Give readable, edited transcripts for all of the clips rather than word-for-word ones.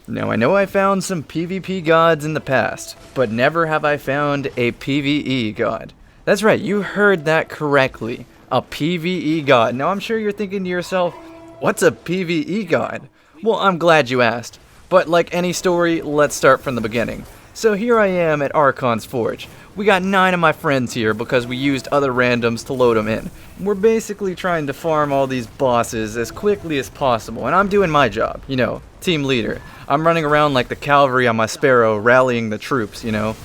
Now I know I found some PvP gods in the past, but never have I found a PvE god. That's right, you heard that correctly. A PvE god. Now I'm sure you're thinking to yourself, what's a PvE god? Well, I'm glad you asked. But like any story, let's start from the beginning. So here I am at Archon's Forge. We got 9 of my friends here because we used other randoms to load them in. We're basically trying to farm all these bosses as quickly as possible, and I'm doing my job, you know, team leader. I'm running around like the cavalry on my Sparrow, rallying the troops, you know.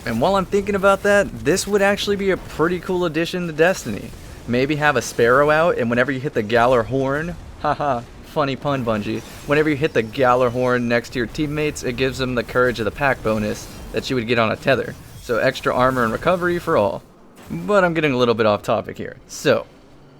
And while I'm thinking about that, this would actually be a pretty cool addition to Destiny. Maybe have a Sparrow out, and whenever you hit the Galler Horn, haha, funny pun, Bungie. Whenever you hit the Galler Horn next to your teammates, it gives them the Courage of the Pack bonus that you would get on a tether. So extra armor and recovery for all. But I'm getting a little bit off topic here. So,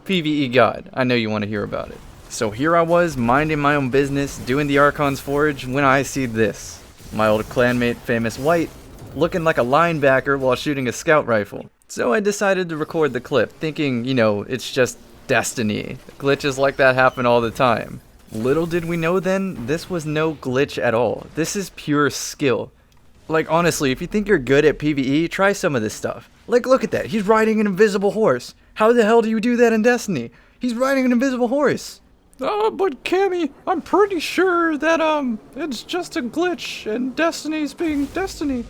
PvE God, I know you want to hear about it. So here I was, minding my own business, doing the Archon's Forge, when I see this. My old clanmate, Famous White, looking like a linebacker while shooting a scout rifle. So I decided to record the clip, thinking, you know, it's just Destiny. Glitches like that happen all the time. Little did we know then, this was no glitch at all. This is pure skill. Like, honestly, if you think you're good at PvE, try some of this stuff. Like, look at that. He's riding an invisible horse. How the hell do you do that in Destiny? He's riding an invisible horse. But Cammy, I'm pretty sure that, it's just a glitch and Destiny's being Destiny.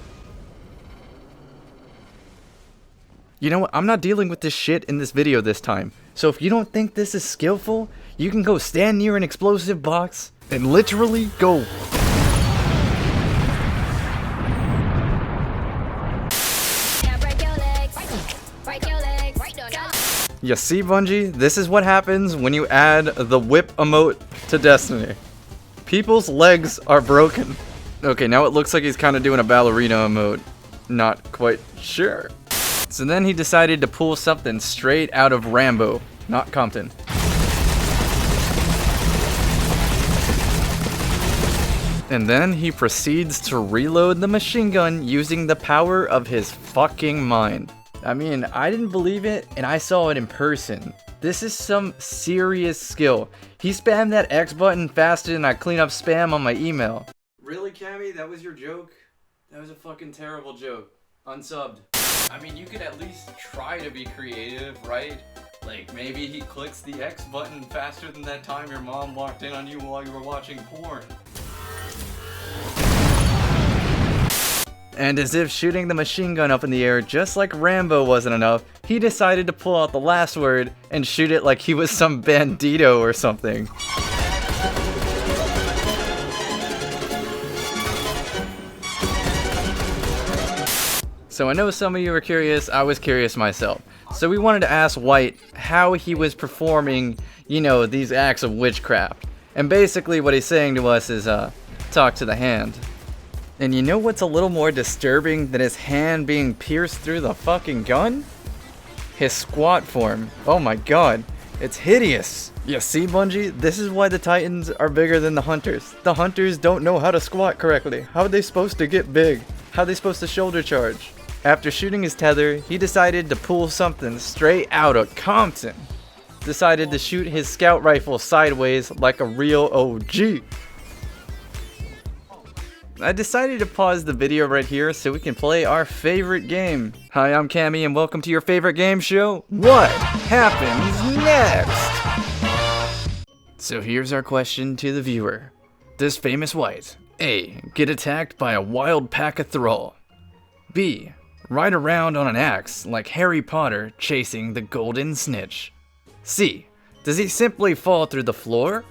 You know what? I'm not dealing with this shit in this video this time. So if you don't think this is skillful, you can go stand near an explosive box and literally go... You see, Bungie? This is what happens when you add the whip emote to Destiny. People's legs are broken. Okay, now it looks like he's kind of doing a ballerina emote. Not quite sure. So then he decided to pull something straight out of Rambo, not Compton. And then he proceeds to reload the machine gun using the power of his fucking mind. I mean, I didn't believe it, and I saw it in person. This is some serious skill. He spammed that X button faster than I clean up spam on my email. Really, Cammy? That was your joke? That was a fucking terrible joke. Unsubbed. I mean, you could at least try to be creative, right? Like, maybe he clicks the X button faster than that time your mom walked in on you while you were watching porn. And as if shooting the machine gun up in the air just like Rambo wasn't enough, he decided to pull out the last word and shoot it like he was some bandito or something. So I know some of you are curious, I was curious myself. So we wanted to ask White how he was performing, you know, these acts of witchcraft. And basically what he's saying to us is, talk to the hand. And you know what's a little more disturbing than his hand being pierced through the fucking gun? His squat form. Oh my god, it's hideous. You see, Bungie? This is why the Titans are bigger than the Hunters. The Hunters don't know how to squat correctly. How are they supposed to get big? How are they supposed to shoulder charge? After shooting his tether, he decided to pull something straight out of Compton. Decided to shoot his scout rifle sideways like a real OG. I decided to pause the video right here so we can play our favorite game. Hi, I'm Cammy and welcome to your favorite game show. What happens next? So here's our question to the viewer. Does Famous White A. get attacked by a wild pack of thrall? B. ride around on an axe like Harry Potter chasing the golden snitch? C. does he simply fall through the floor?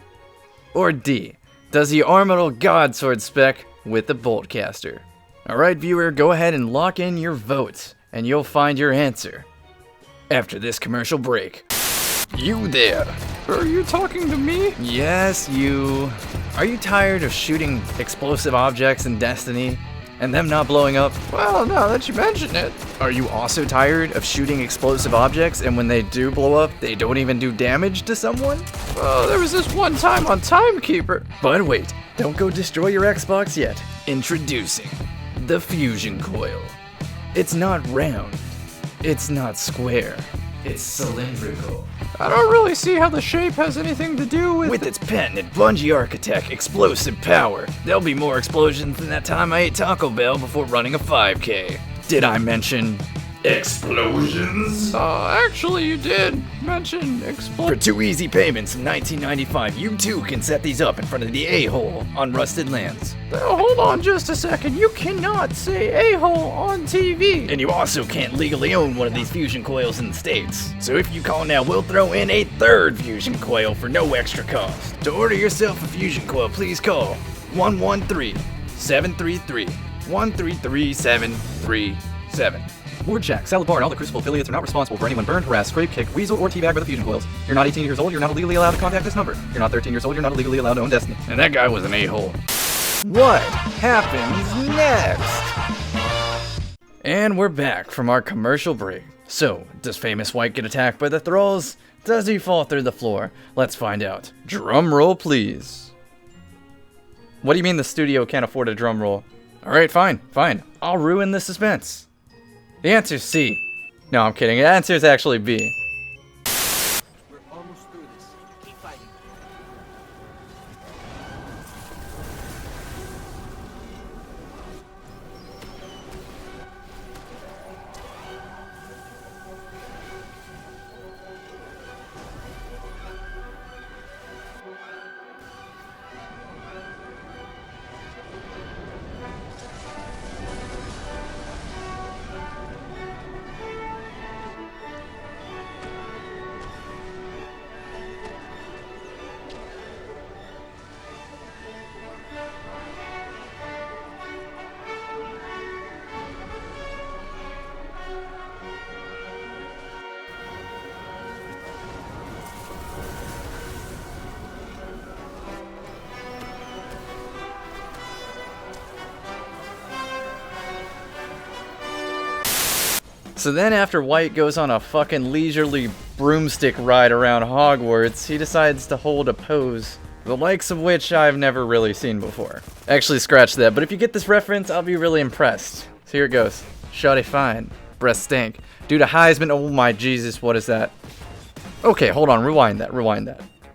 Or D. does he armoral god sword spec with the boltcaster? Alright viewer, go ahead and lock in your votes, and you'll find your answer after this commercial break. You there! Are you talking to me? Yes, you. Are you tired of shooting explosive objects in Destiny and them not blowing up? Well, now that you mention it. Are you also tired of shooting explosive objects and when they do blow up, they don't even do damage to someone? Well, there was this one time on Timekeeper. But wait, don't go destroy your Xbox yet. Introducing the Fusion Coil. It's not round. It's not square. It's cylindrical. I don't really see how the shape has anything to do with... With its patented Bungie Architect explosive power, there'll be more explosions than that time I ate Taco Bell before running a 5K. Did I mention explosions? Actually you did mention For 2 easy payments in 1995, you too can set these up in front of the a-hole on Rusted Lands. Hold on just a second, you cannot say a-hole on TV. And you also can't legally own one of these fusion coils in the States. So if you call now, we'll throw in a 3rd fusion coil for no extra cost. To order yourself a fusion coil, please call 113-733-133737. Ward check. Salad Bar and all the Crucible affiliates are not responsible for anyone burned, harassed, scraped, kicked, weasel, or teabagged by the fusion coils. You're not 18 years old, you're not illegally allowed to contact this number. You're not 13 years old, you're not illegally allowed to own Destiny. And that guy was an a-hole. What happens next? And we're back from our commercial break. So, does Famous White get attacked by the thralls? Does he fall through the floor? Let's find out. Drum roll, please. What do you mean the studio can't afford a drum roll? Alright, fine. I'll ruin the suspense. The answer's C. No, I'm kidding. The answer's actually B. We're almost through this. Keep fighting. So then after White goes on a fucking leisurely broomstick ride around Hogwarts, he decides to hold a pose, the likes of which I've never really seen before. Actually, scratch that, but if you get this reference, I'll be really impressed. So here it goes. Shawty fine. Breast stank. Due to Heisman, oh my Jesus, what is that? Okay, hold on, rewind that.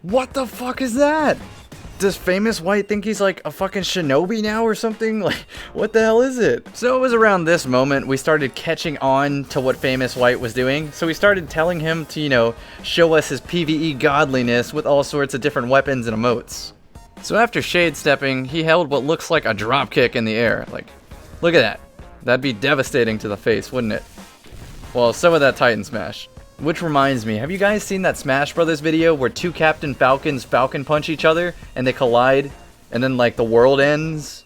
What the fuck is that? Does Famous White think he's like a fucking shinobi now or something? Like, what the hell is it? So it was around this moment we started catching on to what Famous White was doing. So we started telling him to, you know, show us his PvE godliness with all sorts of different weapons and emotes. So after shade stepping, he held what looks like a drop kick in the air. Like, look at that. That'd be devastating to the face, wouldn't it? Well, so would that Titan Smash. Which reminds me, have you guys seen that Smash Brothers video where 2 Captain Falcons Falcon punch each other and they collide and then like the world ends?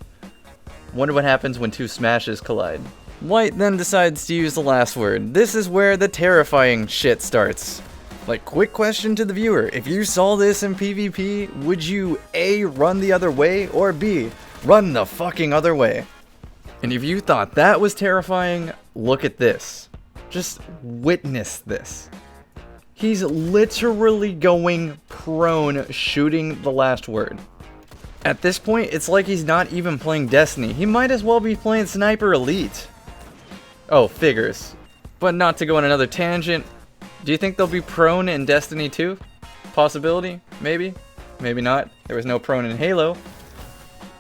Wonder what happens when 2 Smashes collide. White then decides to use the last word. This is where the terrifying shit starts. Like, quick question to the viewer. If you saw this in PvP, would you A, run the other way, or B, run the fucking other way? And if you thought that was terrifying, look at this. Just witness this. He's literally going prone shooting the last word. At this point, it's like he's not even playing Destiny. He might as well be playing Sniper Elite. Oh, figures. But not to go on another tangent, do you think they'll be prone in Destiny 2? Possibility? Maybe? Maybe not. There was no prone in Halo.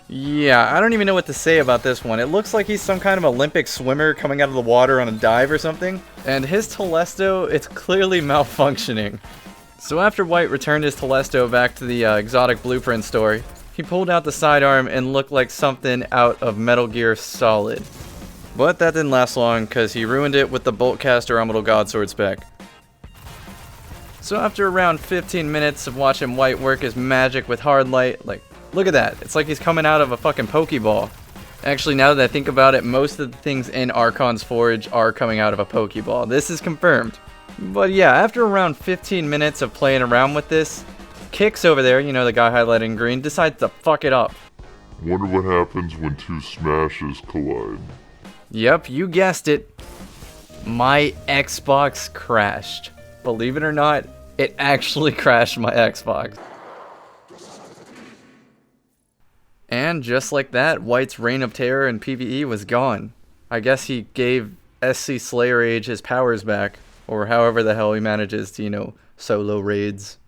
Yeah, I don't even know what to say about this one. It looks like he's some kind of Olympic swimmer coming out of the water on a dive or something. And his Telesto, it's clearly malfunctioning. So after White returned his Telesto back to the exotic blueprint store, he pulled out the sidearm and looked like something out of Metal Gear Solid. But that didn't last long, because he ruined it with the Boltcaster Orbital Godsword spec. So after around 15 minutes of watching White work his magic with hard light, like, look at that. It's like he's coming out of a fucking Pokeball. Actually, now that I think about it, most of the things in Archon's Forge are coming out of a Pokeball. This is confirmed. But yeah, after around 15 minutes of playing around with this, Kicks over there, you know, the guy highlighted in green, decides to fuck it up. Wonder what happens when 2 smashes collide. Yep, you guessed it. My Xbox crashed. Believe it or not, it actually crashed my Xbox. And just like that, White's reign of terror in PvE was gone. I guess he gave SC Slayer Age his powers back, or however the hell he manages to, you know, solo raids.